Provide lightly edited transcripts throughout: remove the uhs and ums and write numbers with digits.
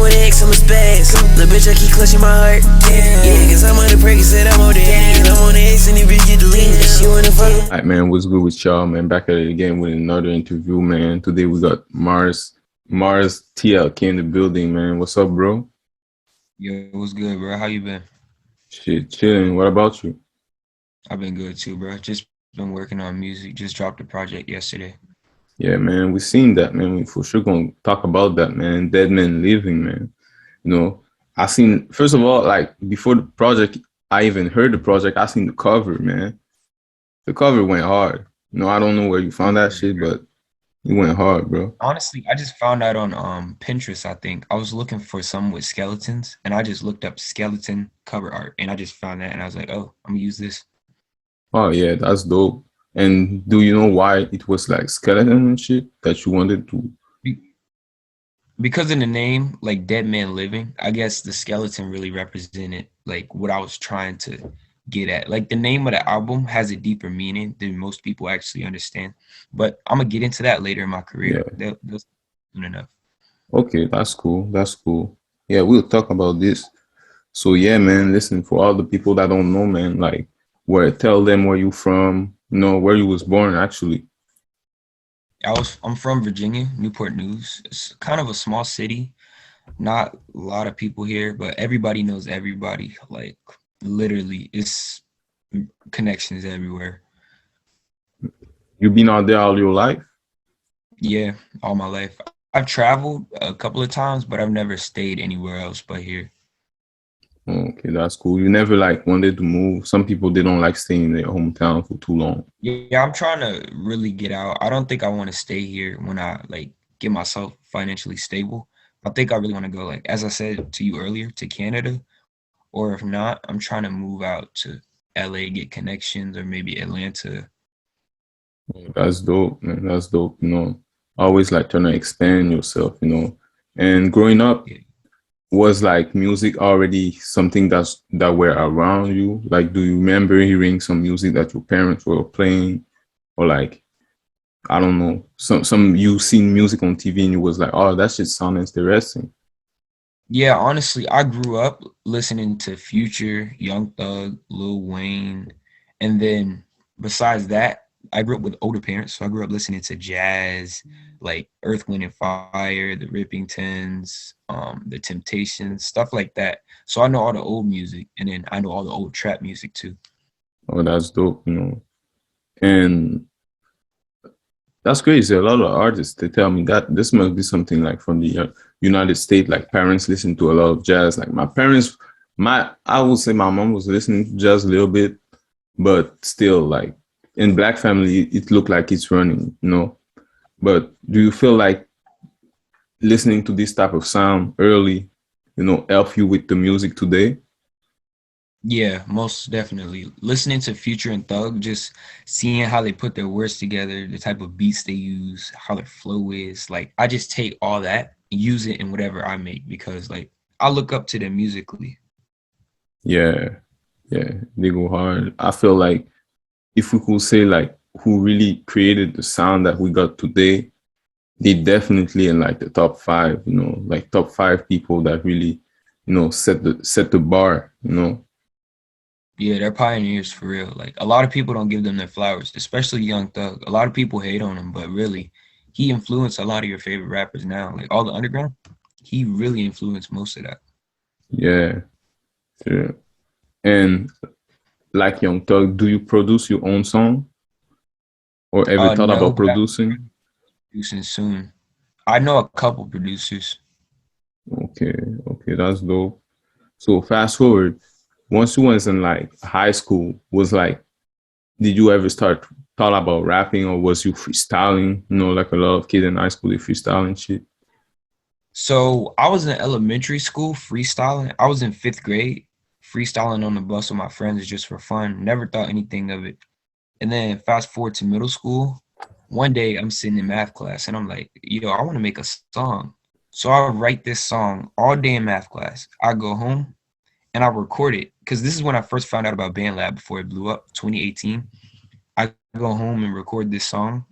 with an X, I'm a spaz. Little bitch, I keep clutching my heart. Yeah, cause I'm on the break, said I'm on the Henny. And I'm on the X, and the bitch get deleted. And she wanna fuck. Alright, man, what's good with y'all, man? Back at it again with another interview, man. Today we got MarzTLK in the building, man. What's up, bro? Yo, what's good, bro? How you been? Shit, chilling. What about you? I've been good too, bro. Just been working on music. Just dropped a project yesterday. Yeah, man, we seen that, man. We for sure gonna talk about that, man. Dead Man Living, man. You know, I seen, first of all, like before the project, I even heard the project, I seen the cover, man. The cover went hard. I don't know where you found that shit, but it went hard, bro. Honestly, I just found out on Pinterest, I think. I was looking for some with skeletons, and I just looked up skeleton cover art, and I just found that, and I was like, oh, I'm gonna use this. Oh yeah, that's dope. And do you know why it was like skeleton and shit that you wanted to? Be- Because in the name, like Dead Man Living, I guess the skeleton really represented like what I was trying to get at. Like the name of the album has a deeper meaning than most people actually understand. But I'm gonna get into that later in my career. Yeah. That's soon enough. Okay, that's cool. That's cool. Yeah, we'll talk about this. So yeah, man, listen, for all the people that don't know, man, like tell them where you from, where you was born actually. I'm from Virginia, Newport News. It's kind of a small city. Not a lot of people here, but everybody knows everybody. Like literally, it's connections everywhere. You been out there all your life? Yeah, all my life. I've traveled a couple of times, but I've never stayed anywhere else but here. Okay, that's cool. You never like wanted to move. Some people they don't like staying in their hometown for too long. Yeah, I'm trying to really get out. I don't think I want to stay here when I like get myself financially stable. I think I really want to go, like as I said to you earlier, to Canada, or if not, I'm trying to move out to LA, get connections, or maybe Atlanta. That's dope, man. That's dope. Always like trying to expand yourself. And growing up, Yeah. was like music already something that were around you? Like, do you remember hearing some music that your parents were playing, or like, I don't know, some you seen music on TV and you was like, oh, that shit sounds interesting. Yeah, honestly, I grew up listening to Future, Young Thug, Lil Wayne, and then besides that, I grew up with older parents, so I grew up listening to jazz, like Earth, Wind and Fire, the Rippingtons, the Temptations, stuff like that. So I know all the old music, and then I know all the old trap music too. Oh, that's dope. And that's crazy. A lot of artists, they tell me that this must be something like from the United States, like parents listen to a lot of jazz. Like my parents, I would say my mom was listening to jazz a little bit, but still, like in Black family, it looked like it's running. But do you feel like listening to this type of sound early, help you with the music today? Yeah, most definitely. Listening to Future and Thug, just seeing how they put their words together, the type of beats they use, how their flow is. Like, I just take all that and use it in whatever I make because, like, I look up to them musically. Yeah, yeah, they go hard. I feel like if we could say like who really created the sound that we got today, they definitely in like the top five, like top five people that really, set the bar. Yeah, they're pioneers for real. Like, a lot of people don't give them their flowers, especially Young Thug. A lot of people hate on him, but really, he influenced a lot of your favorite rappers now. Like, all the underground, he really influenced most of that. Yeah, yeah. And like Young Thug, do you produce your own song or ever thought No, about but I'm producing? producing soon. I know a couple producers. Okay, okay, that's dope. So fast forward, once you was in like high school, was like, did you ever start thought about rapping or was you freestyling? Like a lot of kids in high school, they freestyling shit. So I was in elementary school freestyling. I was in fifth grade, freestyling on the bus with my friends just for fun. Never thought anything of it. And then fast forward to middle school. One day I'm sitting in math class and I'm like, yo, I want to make a song. So I write this song all day in math class. I go home and I record it because this is when I first found out about BandLab before it blew up, 2018. I go home and record this song.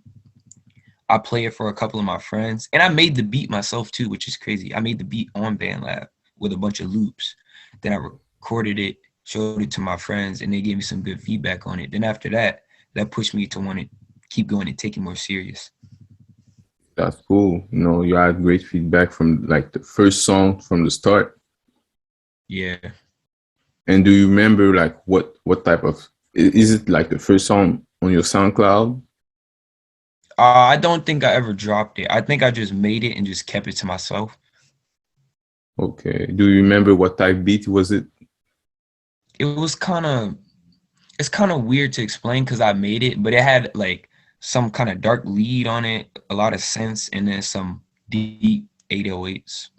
I play it for a couple of my friends, and I made the beat myself too, which is crazy. I made the beat on BandLab with a bunch of loops. Then I recorded it, showed it to my friends, and they gave me some good feedback on it. Then after that, that pushed me to want to keep going and take it more serious. That's cool. You know, you had great feedback from like the first song from the start. Yeah. And do you remember like what type of, is it like the first song on your SoundCloud? I don't think I ever dropped it. I think I just made it and just kept it to myself. Okay. Do you remember what type beat was it? It was it's kind of weird to explain because I made it, but it had like some kind of dark lead on it, a lot of synths, and then some deep 808s.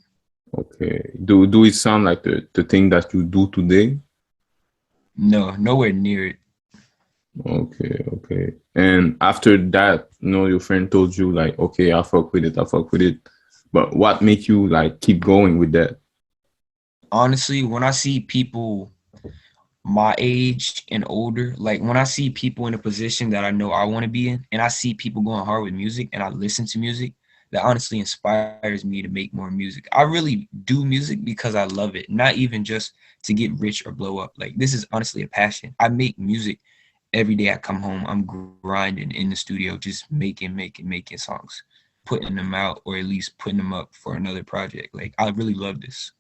Okay. Do it sound like the thing that you do today? No, nowhere near it. Okay, okay. And after that, you know, your friend told you like, okay, I fuck with it, I fuck with it. But what make you like keep going with that? Honestly, when I see people my age and older, like when I see people in a position that I know I want to be in, and I see people going hard with music and I listen to music, that honestly inspires me to make more music. I really do music because I love it, not even just to get rich or blow up. Like this is honestly a passion. I make music every day I come home. I'm grinding in the studio, just making songs, putting them out, or at least putting them up for another project. Like I really love this.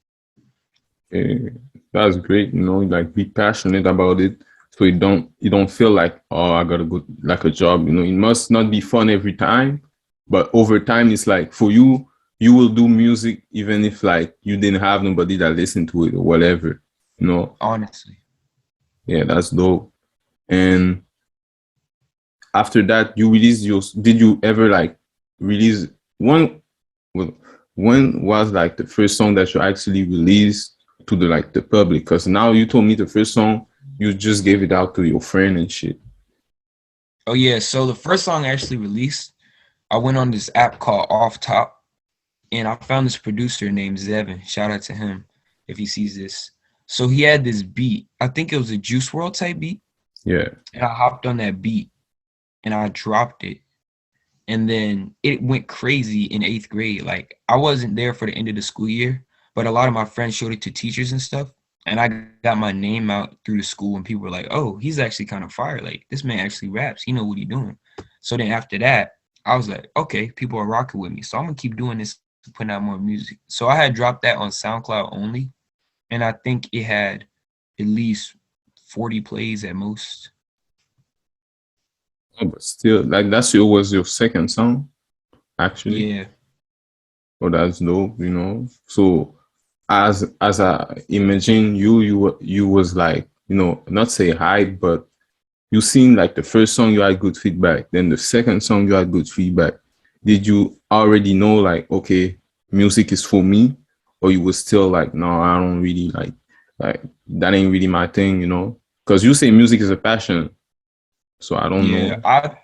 Okay, that's great, you know, like be passionate about it so you don't feel like, oh, I gotta go like a job, you know, it must not be fun every time, but over time it's like for you, you will do music even if like you didn't have nobody that listened to it or whatever, you know. Honestly. Yeah, that's dope. And after that, you release your. Did you ever like release one? Well, when was like the first song that you actually released to the like the public? Because now you told me the first song you just gave it out to your friend and shit. Oh yeah, so the first song I actually released, I went on this app called Off Top, and I found this producer named Zevin. Shout out to him if he sees this. So he had this beat. I think it was a Juice World type beat, Yeah. and I hopped on that beat and I dropped it. And then it went crazy in 8th grade. Like I wasn't there for the end of the school year, but a lot of my friends showed it to teachers and stuff. And I got my name out through the school, and people were like, "Oh, he's actually kind of fire. Like this man actually raps. He know what he's doing." So then after that, I was like, "Okay, people are rocking with me. So I'm gonna keep doing this, putting out more music." So I had dropped that on SoundCloud only, and I think it had at least 40 plays at most. Oh, but still, like that's your was your second song actually. Yeah. Oh, that's dope, you know. So as I imagine you was like, you know, not say hype, but you seen like the first song you had good feedback, then the second song you had good feedback. Did you already know like, okay, music is for me, or you was still like, no, I don't really like that ain't really my thing, you know? Because you say music is a passion, so I don't Yeah, know.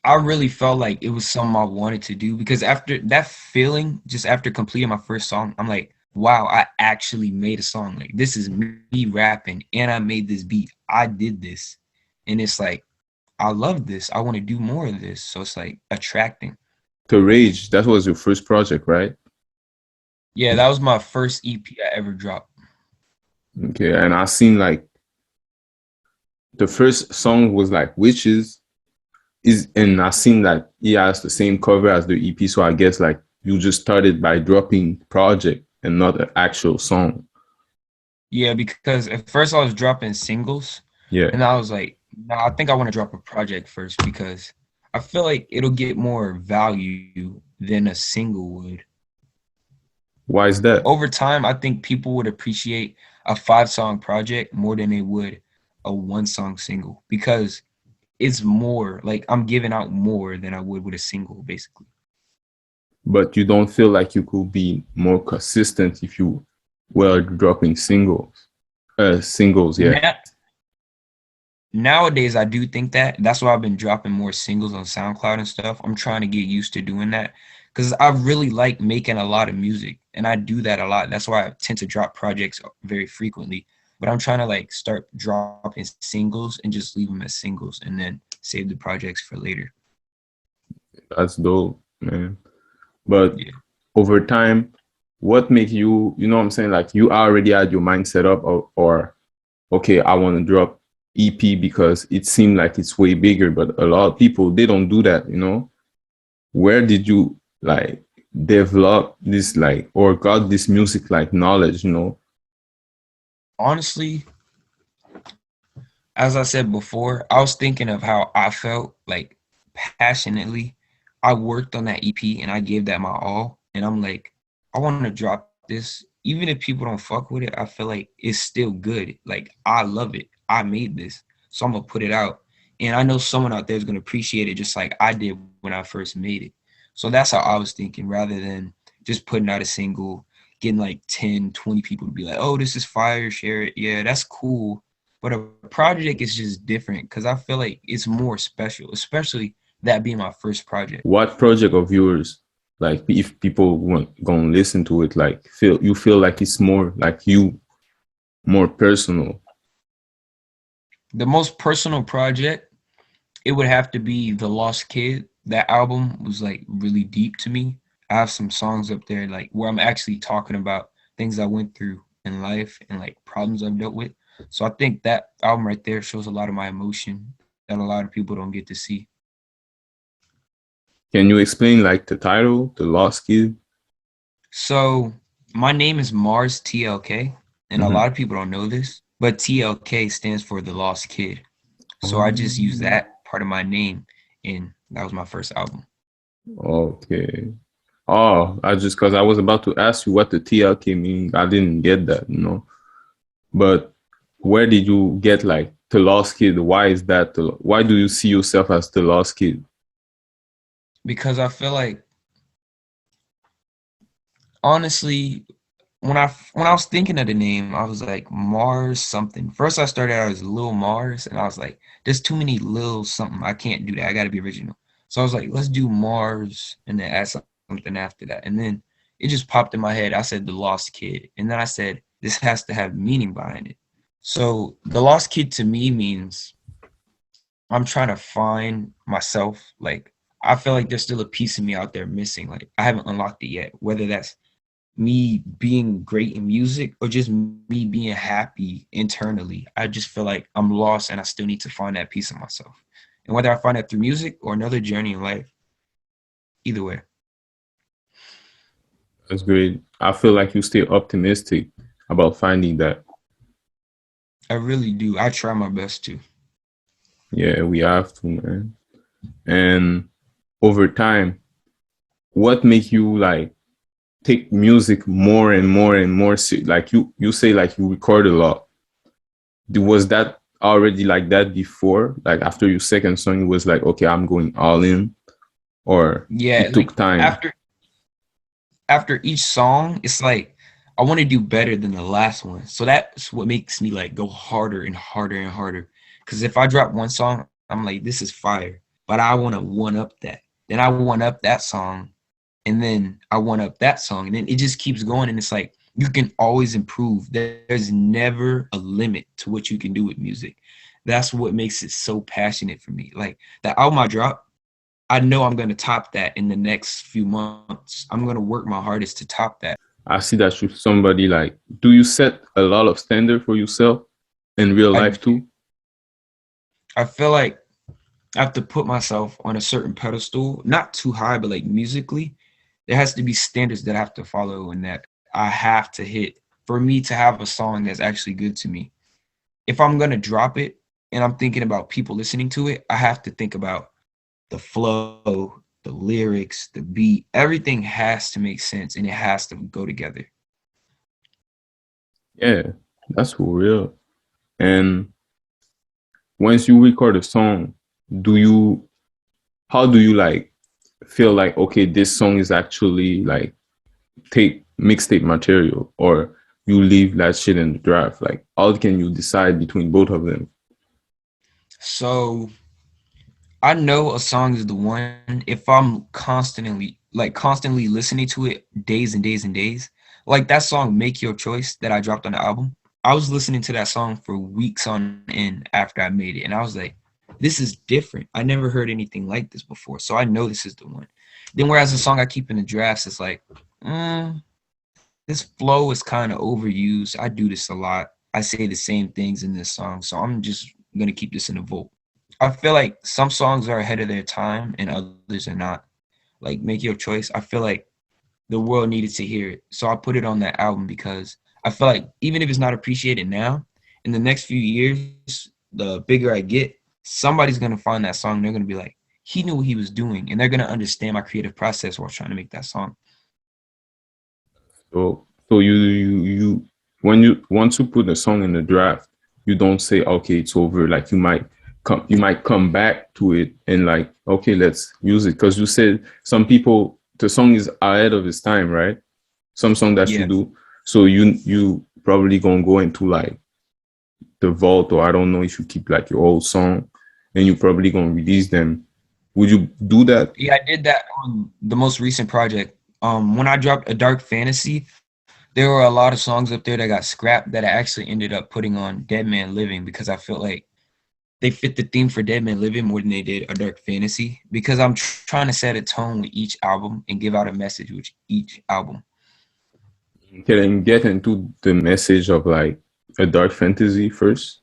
I really felt like it was something I wanted to do because after that feeling, just after completing my first song, I'm like, wow, I actually made a song. Like this is me rapping and I made this beat. I did this. And it's like, I love this. I want to do more of this. So it's like attracting. The Rage, that was your first project, right? Yeah, that was my first EP I ever dropped. Okay, and I seen like the first song was like Witches, is and I seen that he has the same cover as the EP, so I guess like you just started by dropping project and not an actual song. Yeah, because at first I was dropping singles Yeah. and I was like, nah, I think I want to drop a project first because I feel like it'll get more value than a single would. Why is that? Over time, I think people would appreciate a 5-song project more than they would a 1-song single because it's more like I'm giving out more than I would with a single, basically. But you don't feel like you could be more consistent if you were dropping singles. Singles, yeah. Now, nowadays, I do think that. That's why I've been dropping more singles on SoundCloud and stuff. I'm trying to get used to doing that because I really like making a lot of music and I do that a lot. That's why I tend to drop projects very frequently. But I'm trying to like start dropping singles and just leave them as singles and then save the projects for later. That's dope, man. But Yeah. over time, what make you, you know what I'm saying? Like you already had your mind set up or okay, I want to drop EP because it seemed like it's way bigger, but a lot of people they don't do that, you know? Where did you like develop this like or got this music like knowledge, you know? Honestly, as I said before, I was thinking of how I felt like passionately. I worked on that EP and I gave that my all. And I'm like, I want to drop this. Even if people don't fuck with it, I feel like it's still good. Like, I love it. I made this. So I'm going to put it out. And I know someone out there is going to appreciate it just like I did when I first made it. So that's how I was thinking rather than just putting out a single, getting like 10, 20 people to be like, oh, this is fire, share it. Yeah, that's cool, but a project is just different because I feel like it's more special, especially that being my first project. What project of yours, like if people want gonna listen to it, like feel like it's more like you, more personal. The most personal project, it would have to be The Lost Kid. That album was like really deep to me. I have some songs up there like where I'm actually talking about things I went through in life and like problems I've dealt with. So I think that album right there shows a lot of my emotion that a lot of people don't get to see. Can you explain like the title, The Lost Kid? So my name is Mars TLK, and a Mm-hmm. lot of people don't know this, but TLK stands for the Lost Kid. So I just used Oh, that part of my name, and that was my first album. okay. Oh, I just because I was about to ask you what the TLK means. I didn't get that, you know. But where did you get like the lost kid? Why is that? Why do you see yourself as the lost kid? Because I feel like honestly, when I was thinking of the name, I was like Mars something. First, I started out as Lil Mars, and I was like, "There's too many Lil something. I can't do that. I got to be original." So I was like, "Let's do Mars," and then add something after that. And then it just popped in my head. I said, "The Lost Kid," and then I said, "This has to have meaning behind it." So the Lost Kid to me means I'm trying to find myself. Like I feel like there's still a piece of me out there missing. Like I haven't unlocked it yet. Whether that's me being great in music or just me being happy internally. I just feel like I'm lost and I still need to find that piece of myself. And whether I find that through music or another journey in life, either way. That's great. I feel like you stay optimistic about finding that. I really do. I try my best to. Yeah, we have to, man. And over time, what make you like take music more and more and more? Like you say, like you record a lot. Was that already like that before? Like after your second song, it was like, okay, I'm going all in, or Yeah, it like took time. after each song, it's like I want to do better than the last one. So that's what makes me like go harder and harder and harder. Because if I drop one song, I'm like, this is fire, but I want to one up that. Then I one up that song, and then I one up that song, and then it just keeps going. And it's like you can always improve. There's never a limit to what you can do with music. That's what makes it so passionate for me. Like the album I dropped, I know I'm going to top that in the next few months. I'm going to work my hardest to top that. I see that you somebody like, do you set a lot of standard for yourself in real I life do. too? I feel like I have to put myself on a certain pedestal, not too high, but like musically, there has to be standards that I have to follow and that I have to hit for me to have a song that's actually good to me. If I'm going to drop it and I'm thinking about people listening to it, I have to think about the flow, the lyrics, the beat. Everything has to make sense and it has to go together. Yeah, that's for real. And once you record a song, do you how do you like feel like okay, this song is actually like take mixtape material, or you leave that shit in the draft? Like how can you decide between both of them? So I know a song is the one if I'm constantly listening to it days and days and days. Like that song Make Your Choice that I dropped on the album. I was listening to that song for weeks on end after I made it and I was like, this is different. I never heard anything like this before, so I know this is the one. Then whereas the song I keep in the drafts is like, this flow is kind of overused. I do this a lot. I say the same things in this song, so I'm just gonna keep this in the vault. I feel like some songs are ahead of their time and others are not. Like Make Your Choice, I feel like the world needed to hear it. So I put it on that album because I feel like even if it's not appreciated now, in the next few years, the bigger I get, somebody's gonna find that song. They're gonna be like, he knew what he was doing, and they're gonna understand my creative process while trying to make that song. So you when you once you put a song in the draft, you don't say okay, it's over. Like you might come back to it and like okay, let's use it because you said some people the song is ahead of its time, right? Some song that you Yeah. do, so you probably gonna go into like the vault, or I don't know if you keep like your old song, and you probably gonna release them. Would you do that? Yeah, I did that on the most recent project. When I dropped A Dark Fantasy, there were a lot of songs up there that got scrapped that I actually ended up putting on Dead Man Living because I felt like they fit the theme for Dead Man Living more than they did A Dark Fantasy because I'm trying to set a tone with each album and give out a message with each album. Can get into the message of like a dark fantasy first?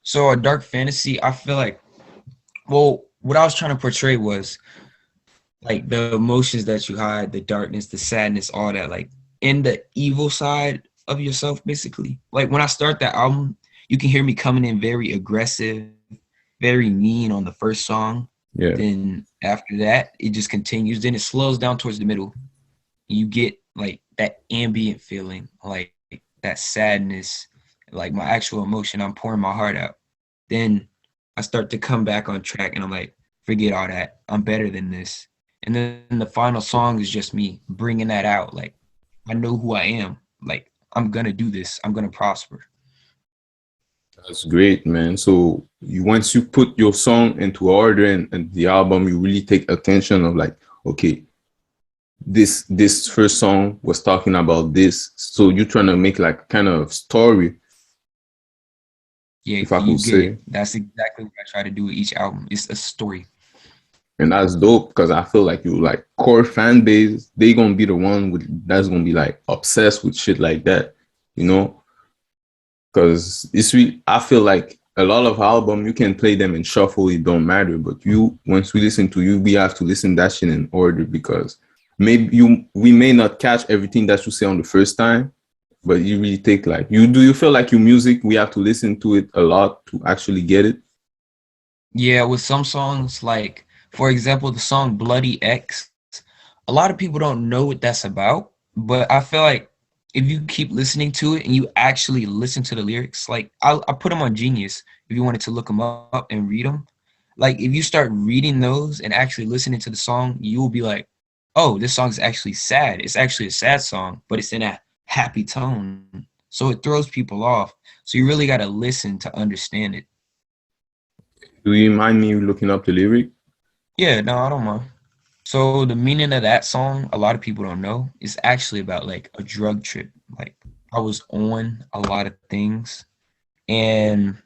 So A Dark Fantasy, I feel like, well, what I was trying to portray was like the emotions that you hide, the darkness, the sadness, all that, like in the evil side of yourself, basically. Like when I start that album, you can hear me coming in very aggressive, very mean on the first song. Yeah. Then after that, it just continues. Then it slows down towards the middle. You get like that ambient feeling, like that sadness, like my actual emotion. I'm pouring my heart out. Then I start to come back on track and I'm like, forget all that. I'm better than this. And then the final song is just me bringing that out. Like, I know who I am. Like, I'm going to do this. I'm going to prosper. That's great, man. So you once you put your song into order and the album, you really take attention of like, okay, this first song was talking about this. So you're trying to make like kind of story, Yeah, if I you could get say. it. That's exactly what I try to do with each album. It's a story. And that's dope because I feel like you like core fan base, they gonna be the one that's gonna be like obsessed with shit like that, you know? Because it's really, I feel like a lot of album you can play them in shuffle, it don't matter. But you once we listen to you, we have to listen that shit in order because we may not catch everything that you say on the first time, but you really take like you feel like your music we have to listen to it a lot to actually get it. Yeah, with some songs, like, for example, the song Bloody X, a lot of people don't know what that's about, but I feel like if you keep listening to it and you actually listen to the lyrics, like I put them on Genius if you wanted to look them up and read them. Like if you start reading those and actually listening to the song, you will be like, oh, this song is actually sad. It's actually a sad song, but it's in a happy tone. So it throws people off. So you really got to listen to understand it. Do you mind me looking up the lyric? Yeah, no, I don't mind. So the meaning of that song, a lot of people don't know, is actually about like a drug trip. Like I was on a lot of things and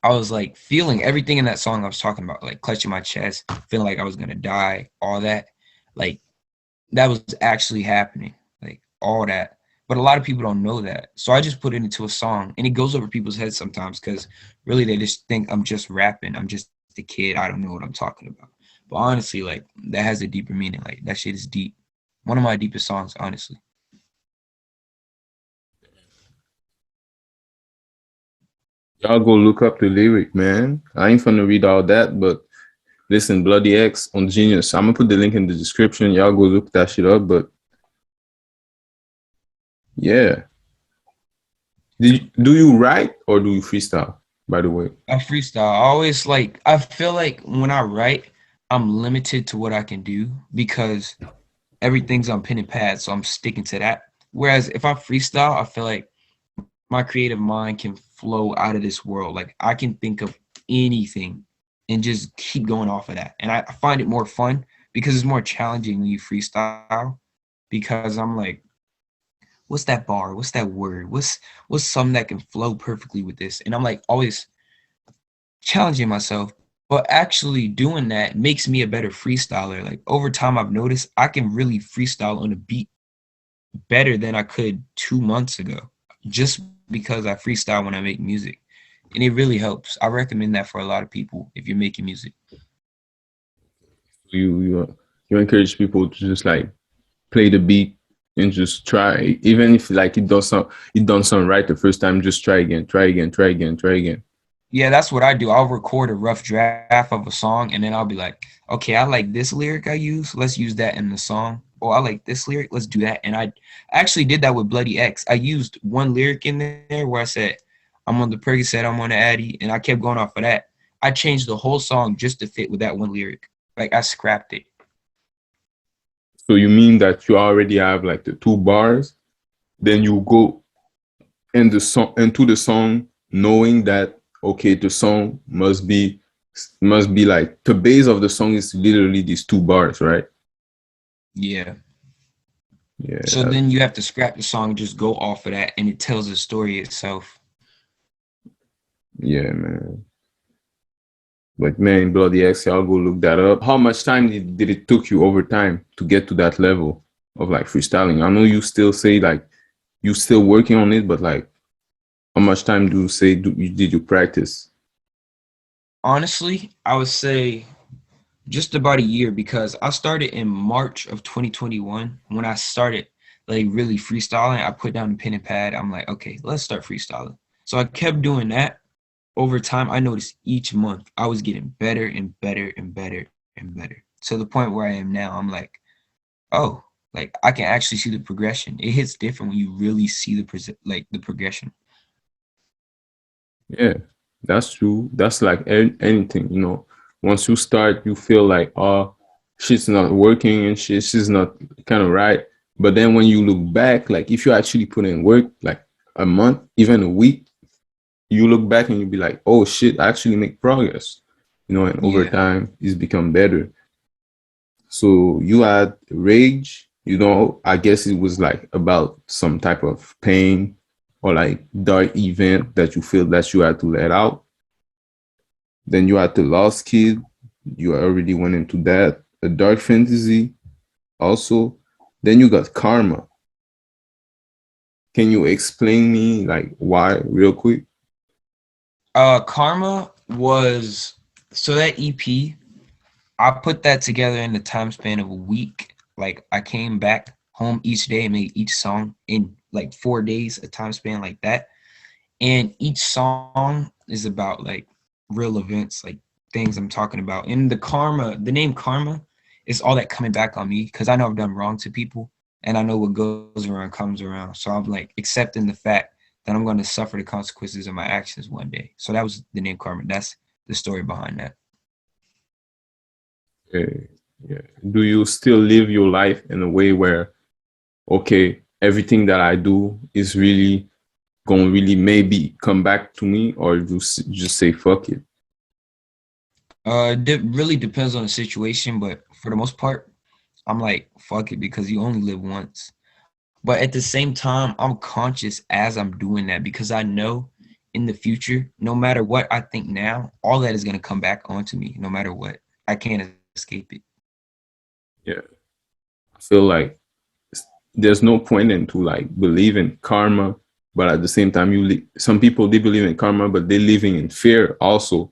I was like feeling everything in that song I was talking about, like clutching my chest, feeling like I was gonna die, all that. Like that was actually happening, like all that. But a lot of people don't know that. So I just put it into a song and it goes over people's heads sometimes because really they just think I'm just rapping. I'm just a kid. I don't know what I'm talking about. But honestly, like that has a deeper meaning. Like that shit is deep. One of my deepest songs, honestly. Y'all go look up the lyric, man. I ain't finna read all that, but listen, Bloody X on Genius. I'm gonna put the link in the description. Y'all go look that shit up. But yeah, do you write or do you freestyle? By the way, I freestyle. I always like, I feel like when I write, I'm limited to what I can do because everything's on pen and pad. So I'm sticking to that. Whereas if I freestyle, I feel like my creative mind can flow out of this world. Like I can think of anything and just keep going off of that. And I find it more fun because it's more challenging when you freestyle because I'm like, what's that bar? What's that word? What's something that can flow perfectly with this? And I'm like always challenging myself. But actually doing that makes me a better freestyler. Like over time, I've noticed I can really freestyle on a beat better than I could 2 months ago, just because I freestyle when I make music. And it really helps. I recommend that for a lot of people if you're making music. You encourage people to just like play the beat and just try, even if like it don't sound right the first time. Just try again, try again, try again, try again. Yeah, that's what I do. I'll record a rough draft of a song and then I'll be like, okay, I like this lyric I use. Let's use that in the song. Oh, I like this lyric. Let's do that. And I actually did that with Bloody X. I used one lyric in there where I said, I'm on the Percocet, I'm on the Addy, and I kept going off of that. I changed the whole song just to fit with that one lyric. Like I scrapped it. So you mean that you already have like the 2 bars, then you go in the song into the song knowing that okay, the song must be like the base of the song is literally these 2 bars, right? Yeah. Yeah, So then you have to scrap the song, just go off of that, and it tells the story itself. yeah, man. But man, Bloody X, I'll go look that up. How much time did it took you over time to get to that level of like freestyling? I know you still say like you still working on it, but like how much time do you say did you practice? Honestly, I would say just about a year because I started in March of 2021. When I started like really freestyling, I put down a pen and pad. I'm like, okay, let's start freestyling. So I kept doing that. Over time, I noticed each month I was getting better and better and better and better to the point where I am now. I'm like, oh, like I can actually see the progression. It hits different when you really see the progression. Yeah, that's true. That's like anything, you know. Once you start, you feel like, oh, shit's not working and she's not kind of right. But then when you look back, like if you actually put in work, like a month, even a week, you look back and you be like, oh shit, I actually make progress, you know. And over Yeah. time, it's become better. So you had rage, you know. I guess it was like about some type of pain or like dark event that you feel that you had to let out. Then you had the Lost Kid. You already went into that. A dark fantasy also. Then you got Karma. Can you explain me like why real quick? Karma was so that EP, I put that together in the time span of a week. Like I came back home each day and made each song in like 4 days, a time span like that. And each song is about like real events, like things I'm talking about. And the name Karma is all that coming back on me because I know I've done wrong to people and I know what goes around comes around. So I'm like accepting the fact that I'm going to suffer the consequences of my actions one day. So that was the name Karma. That's the story behind that. Uh, yeah. Do you still live your life in a way where, okay, everything that I do is really gonna really maybe come back to me, or you just say fuck it? Really depends on the situation, but for the most part, I'm like, fuck it, because you only live once. But at the same time, I'm conscious as I'm doing that because I know in the future, no matter what I think now, all that is going to come back onto me, no matter what. I can't escape it. Yeah, I feel like there's no point into like believe in karma, but at the same time, some people they believe in karma, but they're living in fear also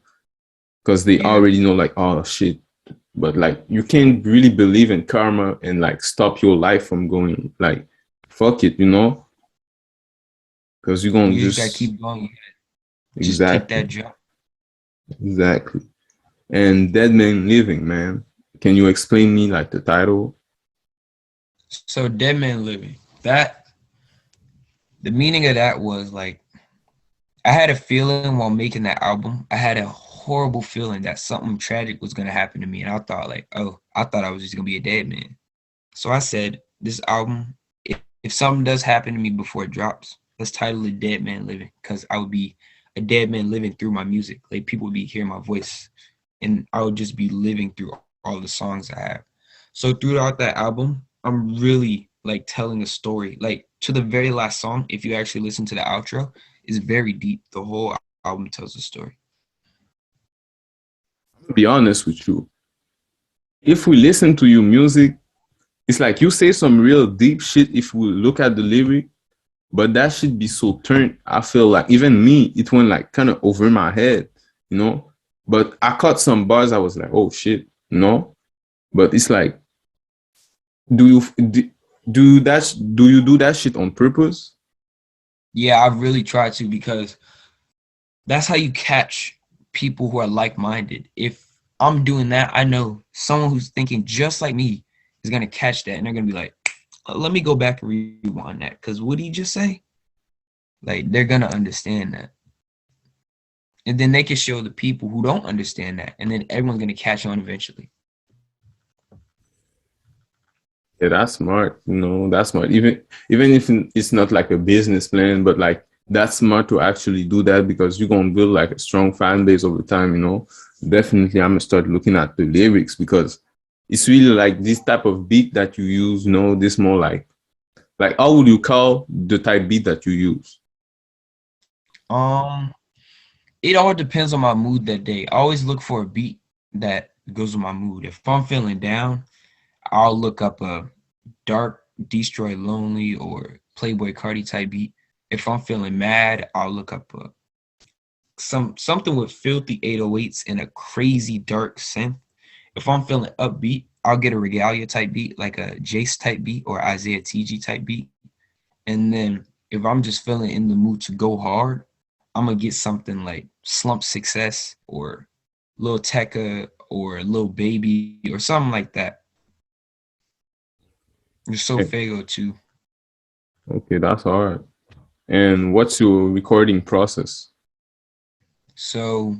because they Yeah, already know like, oh shit. But like you can't really believe in karma and like stop your life from going like fuck it, you know, because you're gonna you just got to just keep going. You gotta just take exactly that jump. exactly. And Dead Man Living, man. Can you explain me like the title? So, Dead Man Living, the meaning of that was like, I had a feeling while making that album. I had a horrible feeling that something tragic was going to happen to me. And I thought, like, oh, I thought I was just going to be a dead man. So I said, this album, if something does happen to me before it drops, let's title it Dead Man Living because I would be a dead man living through my music. Like people would be hearing my voice and I would just be living through all the songs I have. So throughout that album, I'm really like telling a story. Like to the very last song, if you actually listen to the outro, is very deep. The whole album tells a story. be honest with you. If we listen to your music, it's like you say some real deep shit if we look at the lyric, but that should be so turned. I feel like even me, it went like kind of over my head, you know. But I caught some bars. I was like, oh shit, no. But it's like, do you do you do that shit on purpose? Yeah, I really try to, because that's how you catch people who are like-minded. If I'm doing that, I know someone who's thinking just like me is gonna catch that, and they're gonna be like, let me go back and rewind that, because what did he just say? Like, they're gonna understand that. And then they can show the people who don't understand that, and then everyone's gonna catch on eventually. Yeah, that's smart. You know, that's smart. Even if it's not like a business plan, but like that's smart to actually do that because you're gonna build like a strong fan base over time. You know, definitely, I'm gonna start looking at the lyrics because it's really like this type of beat that you use. You know, this more like how would you call the type beat that you use? Um, it all depends on my mood that day. I always look for a beat that goes with my mood. If I'm feeling down, I'll look up a dark Destroy Lonely or Playboy Cardi type beat. If I'm feeling mad, I'll look up a something with filthy 808s and a crazy dark synth. If I'm feeling upbeat, I'll get a Regalia type beat, like a Jace type beat or Isaiah TG type beat. And then if I'm just feeling in the mood to go hard, I'm gonna get something like Slump Success or Lil Tecca or Lil Baby or something like that. Or Okay, Sofago too. okay, that's hard. And what's your recording process? So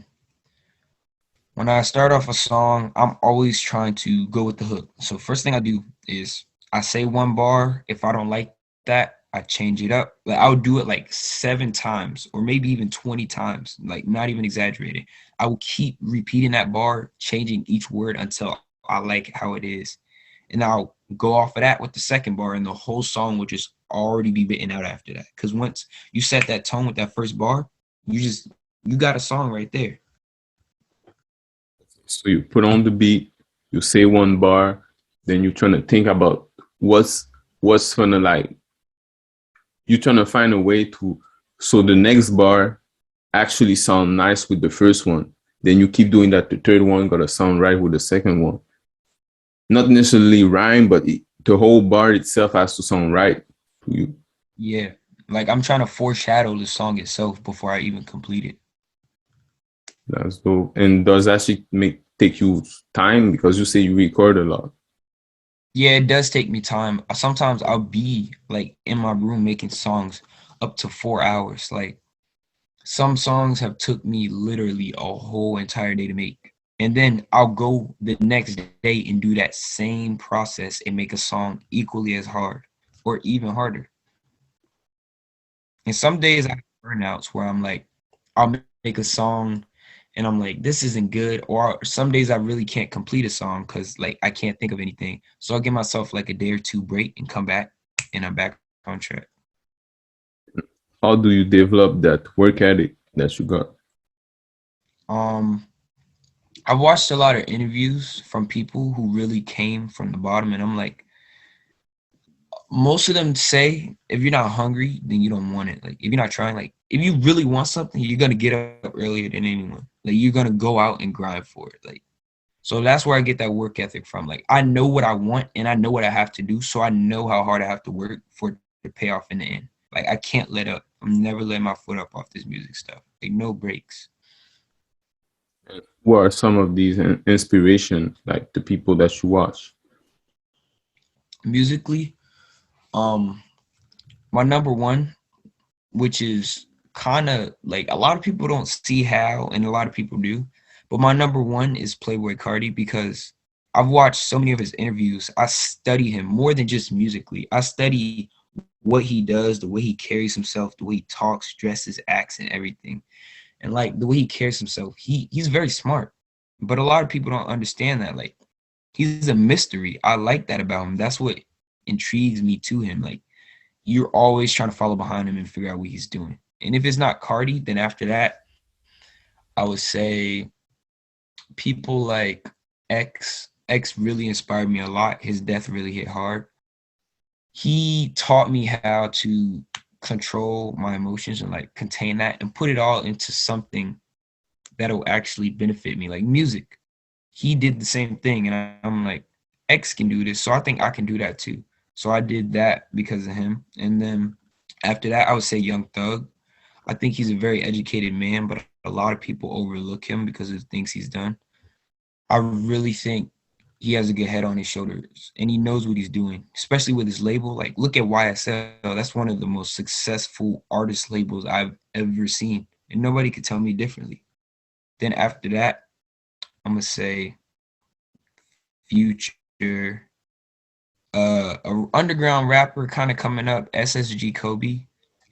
when I start off a song, I'm always trying to go with the hook. So first thing I do is I say one bar. If I don't like that, I change it up. Like I would do it like 7 times or maybe even 20 times, like not even exaggerating. I will keep repeating that bar, changing each word until I like how it is. And I'll go off of that with the second bar, and the whole song will just already be written out after that. Because once you set that tone with that first bar, you got a song right there. So you put on the beat, you say one bar, then you're trying to think about what's gonna like you're trying to find a way to so the next bar actually sound nice with the first one. Then you keep doing that. The third one gotta sound right with the second one. Not necessarily rhyme, but the whole bar itself has to sound right to you. Yeah. Like I'm trying to foreshadow the song itself before I even complete it. That's dope. And does that actually take you time because you say you record a lot? Yeah, it does take me time. Sometimes I'll be like in my room making songs up to 4 hours. Like some songs have took me literally a whole entire day to make. And then I'll go the next day and do that same process and make a song equally as hard or even harder. And some days I have burnouts where I'm like, I'll make a song and I'm like, this isn't good. Or some days I really can't complete a song because like I can't think of anything. So I'll give myself like a day or two break and come back and I'm back on track. How do you develop that work ethic that you got? Um, I've watched a lot of interviews from people who really came from the bottom, and I'm like, most of them say if you're not hungry, then you don't want it. Like if you're not trying, like if you really want something, you're gonna get up earlier than anyone. Like you're gonna go out and grind for it. Like so that's where I get that work ethic from. Like I know what I want and I know what I have to do, so I know how hard I have to work for it to pay off in the end. Like I can't let up. I'm never letting my foot up off this music stuff. Like no breaks. What are some of these inspiration, like the people that you watch? Musically, um, my number one, which is kind of like a lot of people don't see how, and a lot of people do. But my number one is Playboy Cardi because I've watched so many of his interviews. I study him more than just musically. I study what he does, the way he carries himself, the way he talks, dresses, acts, and everything. And like the way he carries himself, he's very smart. But a lot of people don't understand that. Like he's a mystery. I like that about him. That's what intrigues me to him. Like you're always trying to follow behind him and figure out what he's doing. And if it's not Cardi, then after that, I would say people like X really inspired me a lot. His death really hit hard. He taught me how to control my emotions and like contain that and put it all into something that'll actually benefit me, like music. He did the same thing, and I'm like, X can do this, so I think I can do that too. So I did that because of him. And then after that, I would say Young Thug. I think he's a very educated man, but a lot of people overlook him because of the things he's done. I really think he has a good head on his shoulders and he knows what he's doing, especially with his label. Like, look at YSL. That's one of the most successful artist labels I've ever seen, and nobody could tell me differently. Then after that, I'm gonna say Future, a underground rapper kind of coming up, SSG Kobe.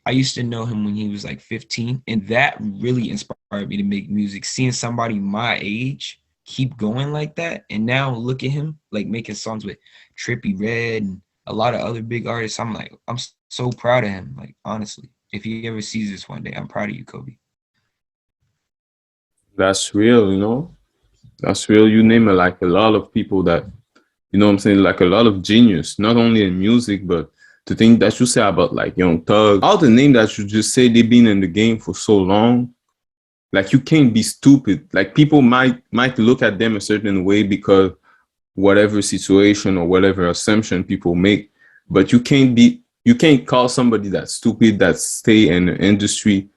I used to know him when he was like 15, and that really inspired me to make music. Seeing somebody my age keep going like that, and now look at him like making songs with Trippie Redd and a lot of other big artists. I'm like, I'm so proud of him. Like, honestly, if he ever sees this one day, I'm proud of you, Kobe. That's real, you know. That's real. You name it, like a lot of people that, you know what I'm saying, like a lot of genius, not only in music, but the thing that you say about like Young Thug, all the name that you just say they've been in the game for so long, like you can't be stupid. Like people might look at them a certain way because whatever situation or whatever assumption people make, but you can't call somebody that's stupid that stay in the industry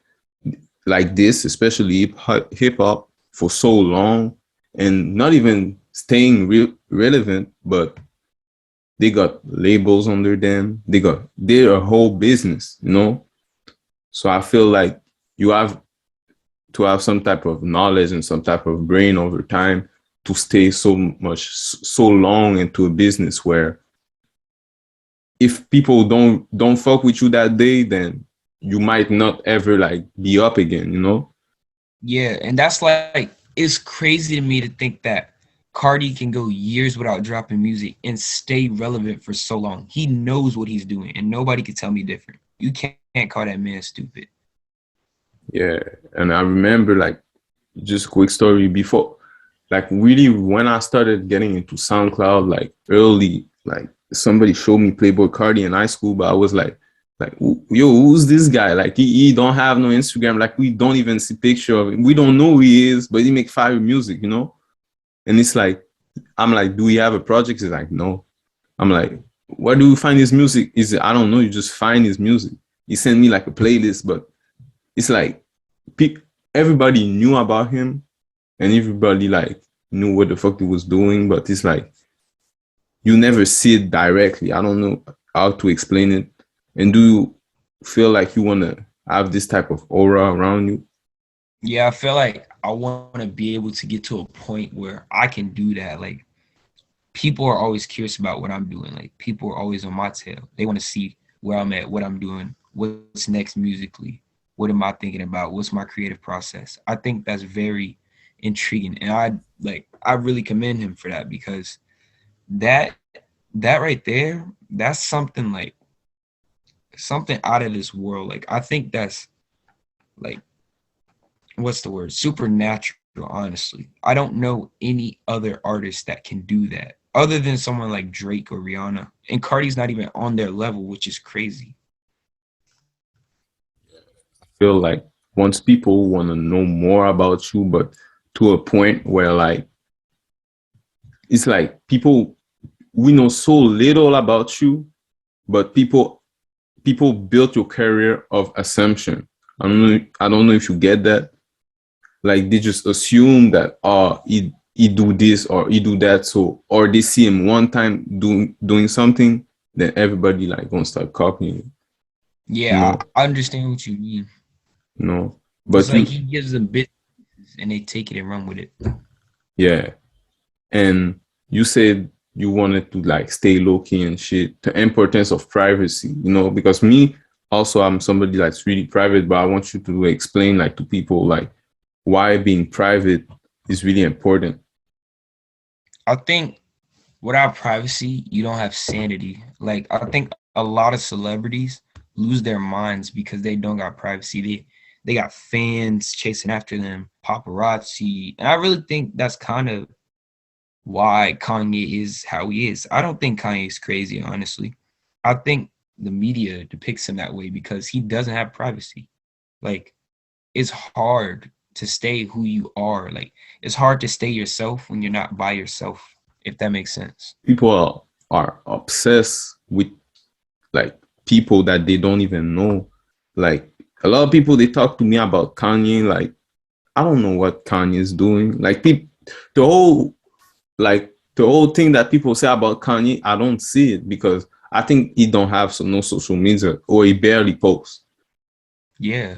like this, especially hip hop for so long and not even staying relevant, but they got labels under them. They're a whole business, you know? So I feel like you have to have some type of knowledge and some type of brain over time to stay so long into a business where if people don't fuck with you that day, then you might not ever like be up again, you know? Yeah, and that's like, it's crazy to me to think that Cardi can go years without dropping music and stay relevant for so long. He knows what he's doing, and nobody can tell me different. You can't call that man stupid. Yeah. And I remember like just a quick story before, like really when I started getting into SoundCloud, like early, like somebody showed me Playboy Cardi in high school, but I was like, yo, who's this guy? Like he don't have no Instagram. Like we don't even see picture of him. We don't know who he is, but he make fire music, you know? And it's like, I'm like, do we have a project? He's like, no. I'm like, where do you find his music? I don't know. You just find his music. He sent me like a playlist, but it's like everybody knew about him and everybody like knew what the fuck he was doing, but it's like you never see it directly. I don't know how to explain it. And do you feel like you want to have this type of aura around you? Yeah, I feel like I want to be able to get to a point where I can do that. Like, people are always curious about what I'm doing. Like, people are always on my tail. They want to see where I'm at, what I'm doing, what's next musically, what am I thinking about, what's my creative process. I think that's very intriguing, and I really commend him for that, because that right there, that's something like something out of this world. Like, I think that's like, what's the word? Supernatural, honestly. I don't know any other artist that can do that other than someone like Drake or Rihanna. And Cardi's not even on their level, which is crazy. I feel like once people want to know more about you, but to a point where like, it's like we know so little about you, but people built your career of assumption. I don't know if you get that. Like they just assume that he do this or he do that, so or they see him one time doing something, then everybody like gonna start copying it. You Yeah, know, I understand what you mean. you know. It's But like he gives them bits and they take it and run with it. yeah, and you said you wanted to like stay low key and shit. The importance of privacy, you know, because me also I'm somebody that's really private, but I want you to explain like to people like why being private is really important. I think without privacy, you don't have sanity. Like, I think a lot of celebrities lose their minds because they don't got privacy. They got fans chasing after them, paparazzi. And I really think that's kind of why Kanye is how he is. I don't think Kanye is crazy, honestly. I think the media depicts him that way because he doesn't have privacy. Like, it's hard to stay who you are. Like, it's hard to stay yourself when you're not by yourself, if that makes sense. People are obsessed with like people that they don't even know. Like a lot of people, they talk to me about Kanye. Like I don't know what Kanye is doing. Like people, the whole the whole thing that people say about Kanye, I don't see it because I think he don't have no social media or he barely posts. Yeah.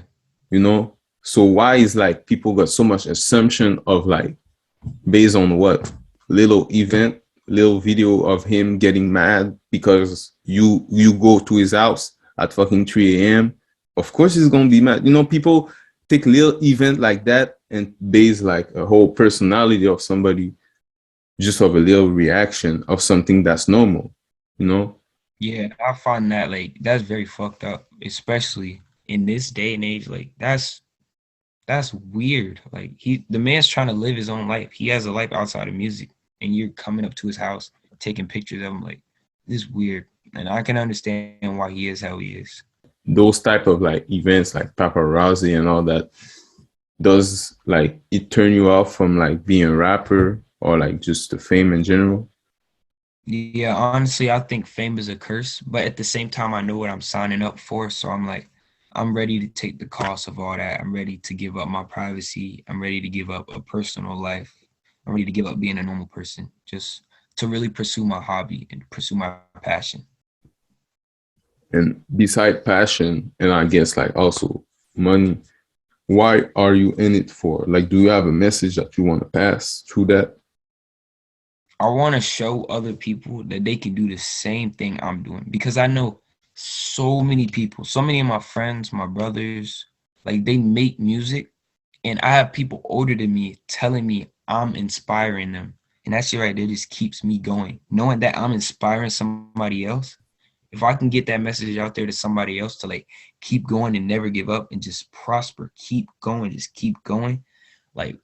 You know, so why is like people got so much assumption of like based on what little event, little video of him getting mad because you go to his house at fucking 3 a.m. Of course he's gonna be mad. You know, people take little event like that and base like a whole personality of somebody just of a little reaction of something that's normal, you know? Yeah, I find that like that's very fucked up, especially in this day and age. Like that's weird. Like the man's trying to live his own life. He has a life outside of music, and you're coming up to his house, taking pictures of him. Like this is weird, and I can understand why he is how he is. Those type of like events like paparazzi and all that, does like it turn you off from like being a rapper or like just the fame in general? Yeah, honestly, I think fame is a curse, but at the same time, I know what I'm signing up for. So I'm like, I'm ready to take the cost of all that. I'm ready to give up my privacy. I'm ready to give up a personal life. I'm ready to give up being a normal person just to really pursue my hobby and pursue my passion. And beside passion and I guess like also money, why are you in it for? Like, do you have a message that you want to pass through that? I want to show other people that they can do the same thing I'm doing because I know so many people, so many of my friends, my brothers, like they make music and I have people older than me telling me I'm inspiring them. And that shit right there just keeps me going. Knowing that I'm inspiring somebody else, if I can get that message out there to somebody else to like keep going and never give up and just prosper, keep going, just keep going, like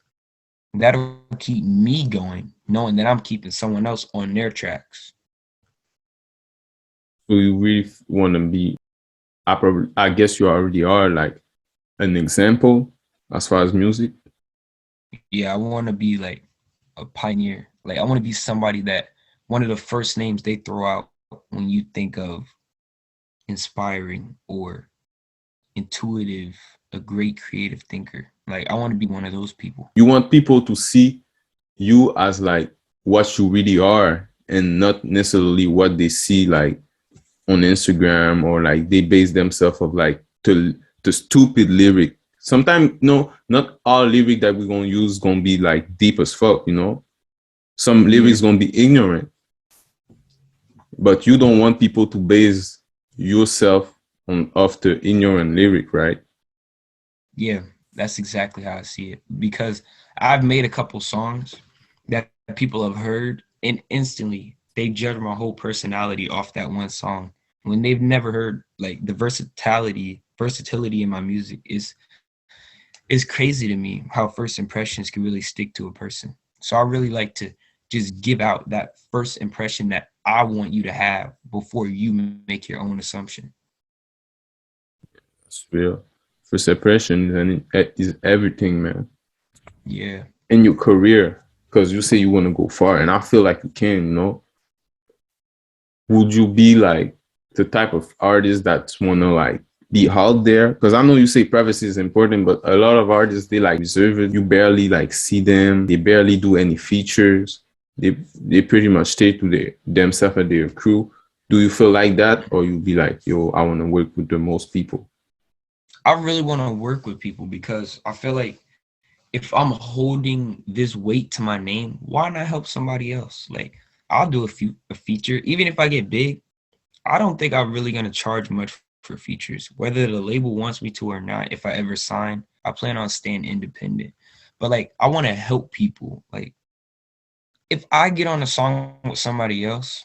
that'll keep me going, knowing that I'm keeping someone else on their tracks. So you really want to be, I guess you already are like an example as far as music. Yeah, I want to be like a pioneer. Like I want to be somebody that one of the first names they throw out when you think of inspiring or intuitive, a great creative thinker. Like I want to be one of those people. You want people to see you as like what you really are and not necessarily what they see like on Instagram or like they base themselves of like to stupid lyric. Sometimes no, not all lyric that we're gonna use gonna be like deep as fuck, you know. Some lyrics gonna be ignorant. But you don't want people to base yourself on off the ignorant lyric, right? Yeah, that's exactly how I see it. Because I've made a couple songs that people have heard and instantly they judge my whole personality off that one song when they've never heard like the versatility in my music is crazy to me how first impressions can really stick to a person. So I really like to just give out that first impression that I want you to have before you make your own assumption. That's real. First impression and it is everything, man. Yeah. In your career, because you say you want to go far, and I feel like you can, you know. Would you be like the type of artist that want to like be out there? Because I know you say privacy is important, but a lot of artists, they like reserve it. You barely like see them. They barely do any features. They pretty much stay to themselves and their crew. Do you feel like that, or you be like, yo, I want to work with the most people? I really want to work with people because I feel like if I'm holding this weight to my name, why not help somebody else? Like I'll do a feature, even if I get big. I don't think I'm really gonna charge much for features, whether the label wants me to or not. If I ever sign, I plan on staying independent. But like I want to help people. Like if I get on a song with somebody else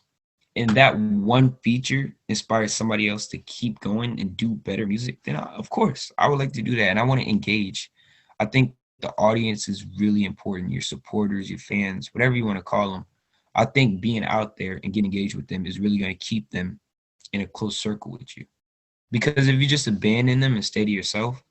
and that one feature inspires somebody else to keep going and do better music, then of course I would like to do that. And I want to engage. I think the audience is really important. Your supporters, your fans, whatever you want to call them. I think being out there and getting engaged with them is really going to keep them in a close circle with you. Because if you just abandon them and stay to yourself,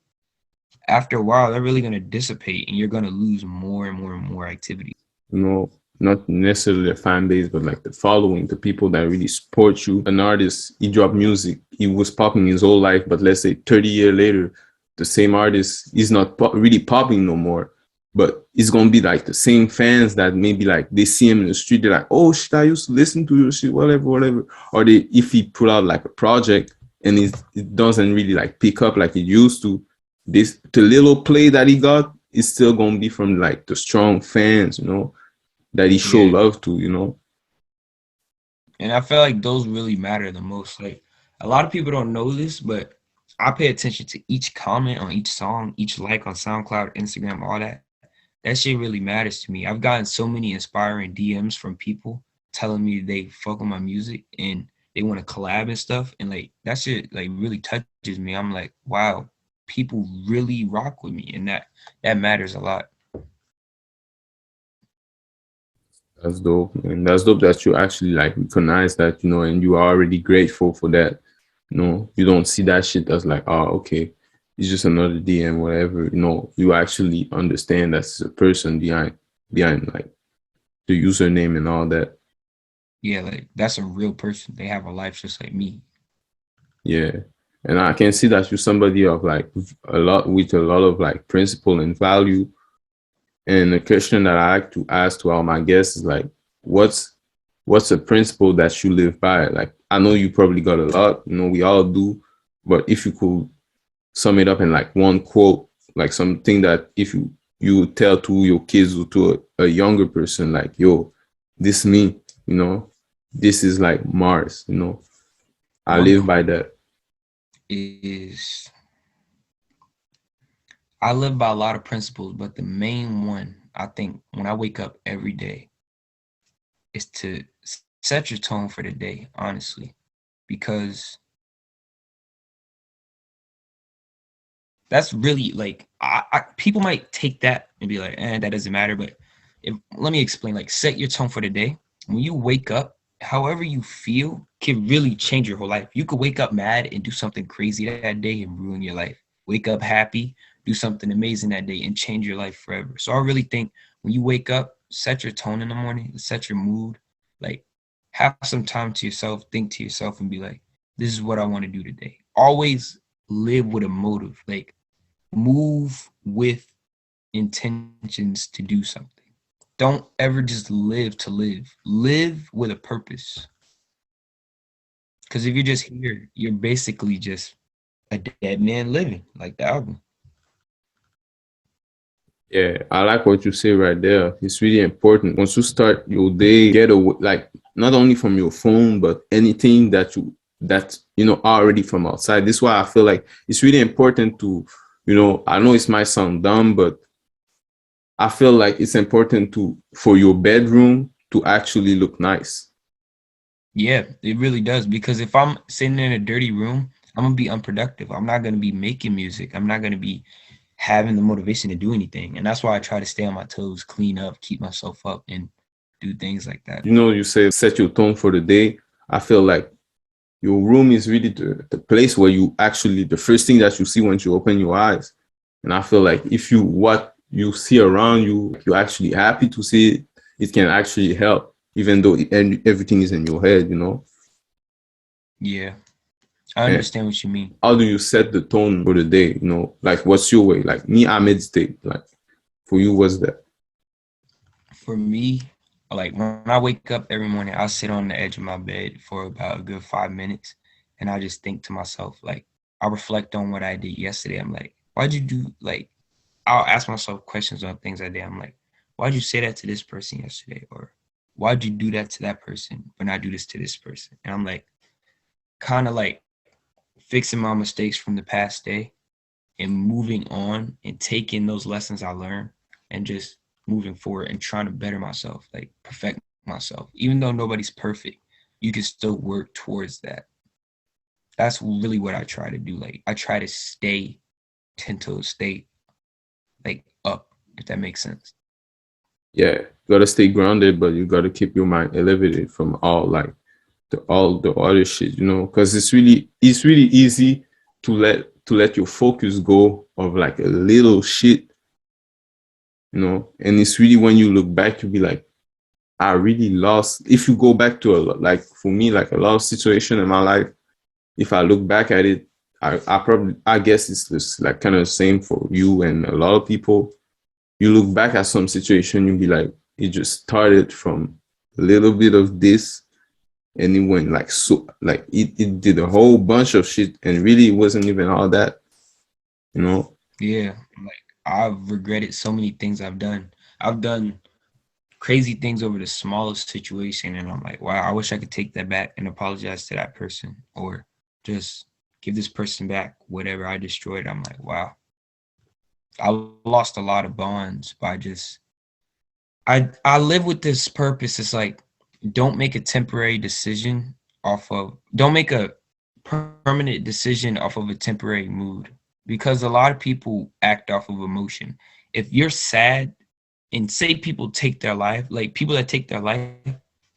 after a while, they're really going to dissipate and you're going to lose more and more and more activity. You know, not necessarily the fan base, but like the following, the people that really support you. An artist, he dropped music, he was popping his whole life, but let's say 30 years later, the same artist is not really popping no more. But it's gonna be like the same fans that maybe like they see him in the street, they're like, oh shit, I used to listen to your shit, whatever. Or they, if he put out like a project and it doesn't really like pick up like it used to, the little play that he got is still gonna be from like the strong fans, you know, that he show love to, you know. And I feel like those really matter the most. Like, a lot of people don't know this, but I pay attention to each comment on each song, each like on SoundCloud, Instagram, all that. That shit really matters to me. I've gotten so many inspiring DMs from people telling me they fuck with my music and they want to collab and stuff. And like, that shit like really touches me. I'm like, wow, people really rock with me, and that matters a lot. That's dope, and that's dope that you actually like recognize that, you know, and you are already grateful for that. You know, you don't see that shit as like, oh, okay, it's just another DM, whatever. You know, you actually understand that's a person behind like the username and all that. Yeah, like that's a real person. They have a life just like me. Yeah, and I can see that you're somebody of like a lot of like principle and value. And the question that I like to ask to all my guests is like, what's a principle that you live by? Like, I know you probably got a lot, you know, we all do, but if you could sum it up in like one quote, like something that if you tell to your kids or to a younger person, like, yo, this me, you know, this is like Mars, you know, I live by that. I live by a lot of principles, but the main one, I think, when I wake up every day is to set your tone for the day, honestly, because that's really like, people might take that and be like, that doesn't matter. But let me explain, like, set your tone for the day. When you wake up, however you feel can really change your whole life. You could wake up mad and do something crazy that day and ruin your life. Wake up happy, do something amazing that day and change your life forever. So I really think when you wake up, set your tone in the morning, set your mood, like have some time to yourself, think to yourself and be like, this is what I want to do today. Always live with a motive, like move with intentions to do something. Don't ever just live to live. Live with a purpose. Because if you're just here, you're basically just a dead man living, like the album. Yeah, I like what you say right there. It's really important. Once you start your day, get away, like not only from your phone, but anything that you know already from outside. This is why I feel like it's really important to, you know, I know it might sound dumb, but I feel like it's important for your bedroom to actually look nice. Yeah, it really does. Because if I'm sitting in a dirty room, I'm gonna be unproductive. I'm not gonna be making music. I'm not gonna be having the motivation to do anything. And that's why I try to stay on my toes, clean up, keep myself up, and do things like that. You know, you say set your tone for the day. I feel like your room is really the place where you actually, the first thing that you see once you open your eyes. And I feel like if what you see around you, you're actually happy to see it, it can actually help, even though everything is in your head, you know? Yeah, I understand what you mean. How do you set the tone for the day? You know, like what's your way? Like me, I meditate. Like for you, what's that? For me, like when I wake up every morning, I'll sit on the edge of my bed for about a good 5 minutes. And I just think to myself, like, I reflect on what I did yesterday. I'm like, why'd you do, like, I'll ask myself questions on things I did. I'm like, why'd you say that to this person yesterday? Or why'd you do that to that person when I do this to this person? And I'm like, kind of like fixing my mistakes from the past day and moving on and taking those lessons I learned and just moving forward and trying to better myself, like perfect myself. Even though nobody's perfect, you can still work towards that. That's really what I try to do. Like I try to stay 10 toes, stay like up if that makes sense. Yeah, you gotta stay grounded, but you gotta keep your mind elevated from all the other shit, because it's really easy to let your focus go of like a little shit, and it's really when you look back, you be like, I really lost. If you go back to like for me, like a lot of situation in my life, if I look back at it, I guess it's just like kind of the same for you and a lot of people. You look back at some situation, you be like, it just started from a little bit of this, and it went like so, like it did a whole bunch of shit, and really it wasn't even all that, Yeah, like I've regretted so many things I've done. I've done crazy things over the smallest situation, and I'm like, wow, I wish I could take that back and apologize to that person, or just give this person back whatever I destroyed. I'm like, wow, I lost a lot of bonds by just I live with this purpose. It's like, don't make a temporary decision don't make a permanent decision off of a temporary mood, because a lot of people act off of emotion. If you're sad, and say people take their life, like people that take their life,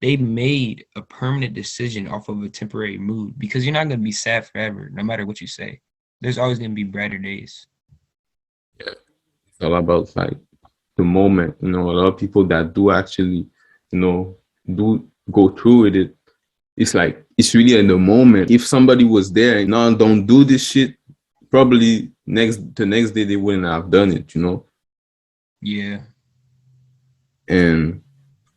they made a permanent decision off of a temporary mood, because you're not going to be sad forever, no matter what you say. There's always going to be brighter days. Yeah, it's all about like the moment. A lot of people that do actually, do go through with it. It's like it's really in the moment. If somebody was there and no, don't do this shit, probably the next day they wouldn't have done it. Yeah. And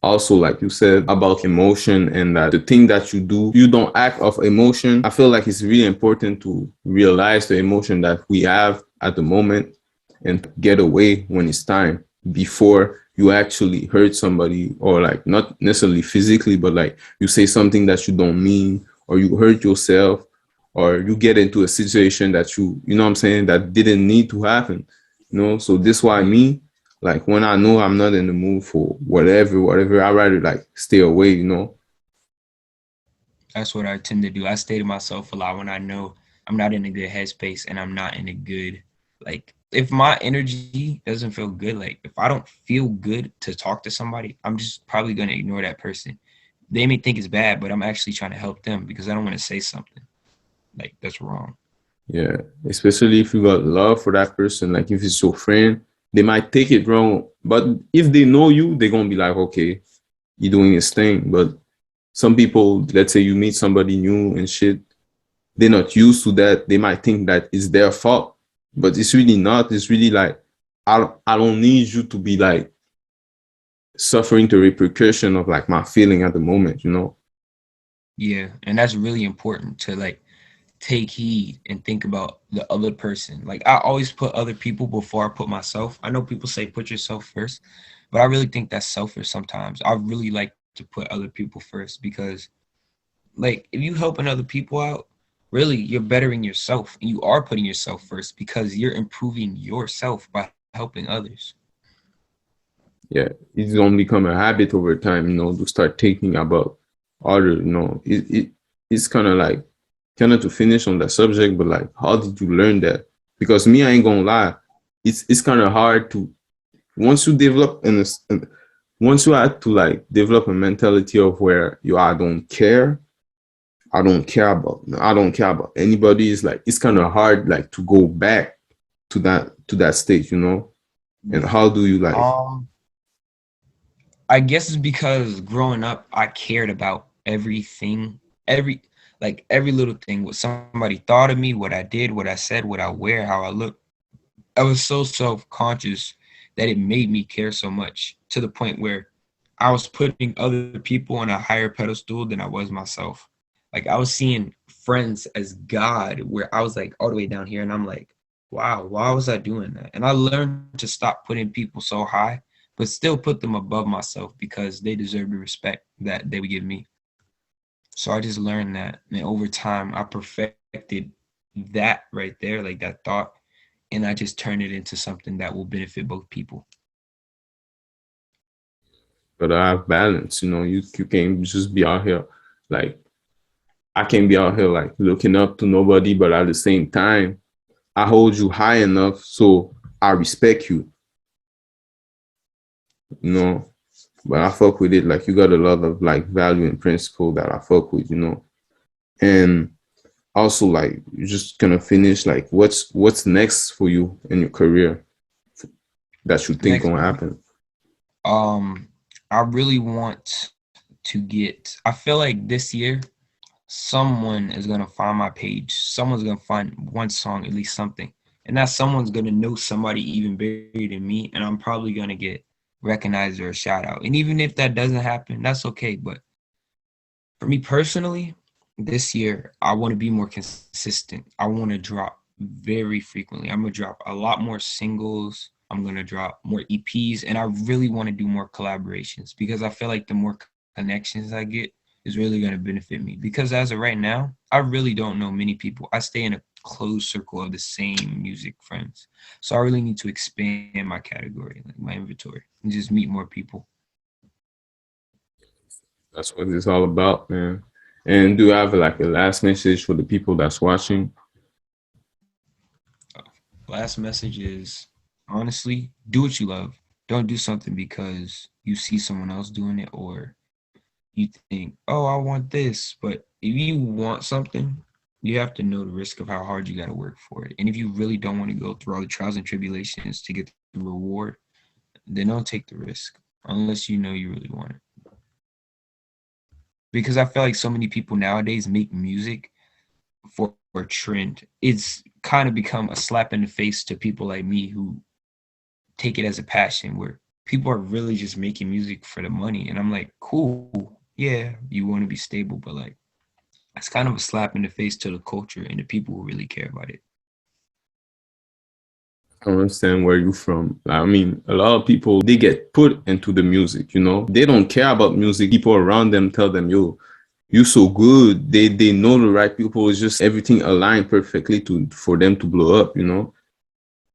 also, like you said about emotion, and that the thing that you do, you don't act off emotion. I feel like it's really important to realize the emotion that we have at the moment and get away when it's time, before you actually hurt somebody, or like not necessarily physically, but like you say something that you don't mean, or you hurt yourself, or you get into a situation that you know what I'm saying, that didn't need to happen. So this why me, like when I know I'm not in the mood for whatever, I rather like stay away. That's what I tend to do. I stay to myself a lot when I know I'm not in a good headspace, and I'm not in a good, like, if my energy doesn't feel good, like if I don't feel good to talk to somebody, I'm just probably going to ignore that person. They may think it's bad, but I'm actually trying to help them, because I don't want to say something like that's wrong. Yeah, especially if you got love for that person, like if it's your friend, they might take it wrong, but if they know you, they're gonna be like, okay, you're doing his thing. But some people, let's say you meet somebody new and shit, they're not used to that. They might think that it's their fault, but it's really not. It's really like, I don't need you to be like suffering the repercussion of like my feeling at the moment. Yeah, and that's really important to like take heed and think about the other person. Like I always put other people before I put myself. I know people say put yourself first, but I really think that's selfish sometimes. I really like to put other people first, because like if you helping other people out, really you're bettering yourself, and you are putting yourself first, because you're improving yourself by helping others. Yeah, it's gonna become a habit over time, to start thinking about other, it's kind of like, kind of to finish on that subject, but like, how did you learn that? Because me, I ain't gonna lie, it's kind of hard to, once you develop once you have to like develop a mentality of where I don't care, I don't care about anybody. It's like, it's kind of hard like to go back to that state. And how do you like? Um, I guess it's because growing up, I cared about everything, every little thing, what somebody thought of me, what I did, what I said, what I wear, how I look. I was so self-conscious that it made me care so much, to the point where I was putting other people on a higher pedestal than I was myself. Like I was seeing friends as God, where I was like all the way down here, and I'm like, wow, why was I doing that? And I learned to stop putting people so high, but still put them above myself, because they deserve the respect that they would give me. So I just learned that, and over time I perfected that right there, like that thought, and I just turn it into something that will benefit both people. But I have balance. You can't just be out here like, I can't be out here like looking up to nobody, but at the same time, I hold you high enough so I respect you. you know. But I fuck with it. Like, you got a lot of like value and principle that I fuck with, you know. And also, like, you're just gonna finish, like, what's next for you in your career that you think Next, gonna happen? I really want to get. I feel like this year, someone is gonna find my page. Someone's gonna find one song, at least something, and that someone's gonna know somebody even bigger than me, and I'm probably gonna get recognized or a shout out. And even if that doesn't happen, that's okay. But for me personally, this year I want to be more consistent. I want to drop very frequently. I'm gonna drop a lot more singles. I'm gonna drop more EPs, and I really want to do more collaborations because I feel like the more connections I get is really gonna benefit me. Because as of right now, I really don't know many people. I stay in a closed circle of the same music friends, so I really need to expand my category, like my inventory, and just meet more people. That's what it's all about, man. And do you have like a last message for the people that's watching? Last message is, honestly, do what you love. Don't do something because you see someone else doing it or you think, oh, I want this. But if you want something, you have to know the risk of how hard you got to work for it. And if you really don't want to go through all the trials and tribulations to get the reward, then don't take the risk unless you know you really want it. Because I feel like so many people nowadays make music for a trend. It's kind of become a slap in the face to people like me who take it as a passion, where people are really just making music for the money. And I'm like, cool, yeah, you want to be stable, but like, it's kind of a slap in the face to the culture and the people who really care about it. I don't understand where you're from. I mean, a lot of people, they get put into the music, you know. They don't care about music. People around them tell them, yo, you so good. They know the right people. It's just everything aligned perfectly for them to blow up, you know.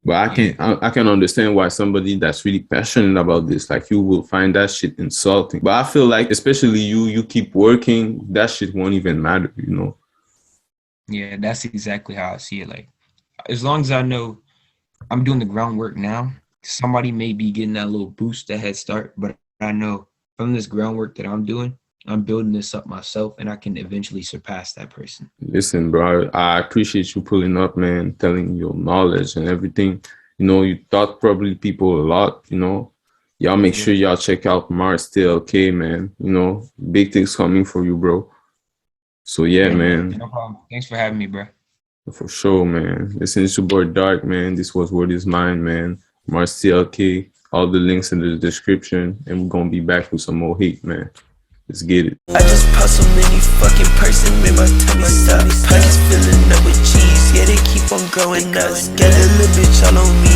But I can understand why somebody that's really passionate about this, like, you will find that shit insulting. But I feel like, especially you keep working, that shit won't even matter, you know. Yeah, that's exactly how I see it. Like, as long as I know I'm doing the groundwork now, somebody may be getting that little boost, that head start, but I know from this groundwork that I'm doing, I'm building this up myself, and I can eventually surpass that person. Listen, bro, I appreciate you pulling up, man, telling your knowledge and everything. You know, you taught probably people a lot, you know. Y'all make sure y'all check out MarzTLK, man. You know, big things coming for you, bro. So yeah, man. No problem. Thanks for having me, bro. For sure, man. Listen, it's your boy Dark, man. This was Word Is Mine, man. MarzTLK. All the links in the description. And we're going to be back with some more heat, man. Let's get it. I just popped so many fucking person, made my tummy stop. Pockets filling up with cheese, yeah, they keep on growing nuts. Got a little bitch all on me,